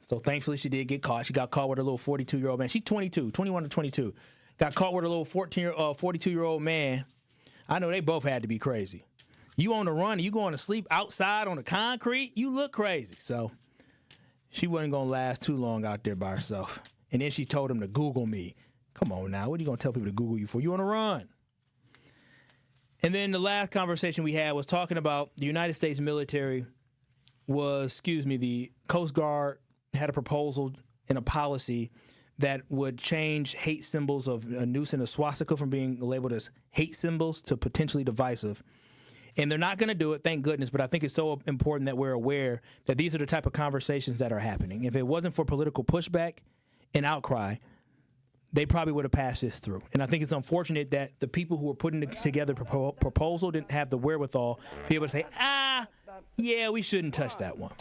[SPEAKER 9] So thankfully she did get caught. She got caught with a little 42-year-old man. She's 21 to 22. Got caught with a little 42-year-old man. I know they both had to be crazy. You on the run, you going to sleep outside on the concrete, you look crazy. So she wasn't going to last too long out there by herself. And then she told him to Google me. Come on now. What are you going to tell people to Google you for? You on a run. And then the last conversation we had was talking about the United States military the Coast Guard had a proposal and a policy that would change hate symbols of a noose and a swastika from being labeled as hate symbols to potentially divisive. And they're not going to do it, thank goodness, but I think it's so important that we're aware that these are the type of conversations that are happening. If it wasn't for political pushback and outcry, they probably would have passed this through. And I think it's unfortunate that the people who were putting together the proposal didn't have the wherewithal to be able to say, yeah, we shouldn't touch that one.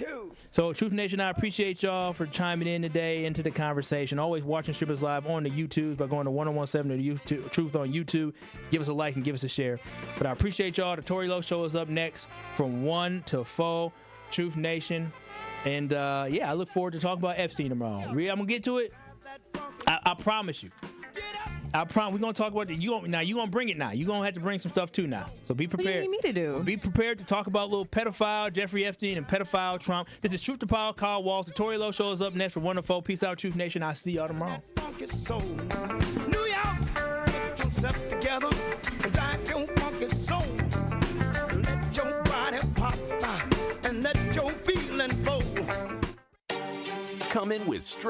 [SPEAKER 9] So, Truth Nation, I appreciate y'all for chiming in today into the conversation. Always watching Strippers Live on the YouTube by going to 1017 to the Truth on YouTube. Give us a like and give us a share. But I appreciate y'all. The Tory Lowe Show is up next from 1 to 4. Truth Nation. And, I look forward to talking about Epstein tomorrow. I'm going to get to it. I promise you. We're going to talk about it. You're going to bring it now. You're going to have to bring some stuff too now. So be prepared.
[SPEAKER 4] What do you need me to do?
[SPEAKER 9] Be prepared to talk about little pedophile Jeffrey Epstein and pedophile Trump. This is Truth to Power, Carl Wallace. The Tory Lowe Show is up next for 1 to 4. Peace out, Truth Nation. I'll see y'all tomorrow.
[SPEAKER 1] New York, get yourself together and drive your funky soul. Let your body pop and let your feeling flow.
[SPEAKER 6] Come in with straight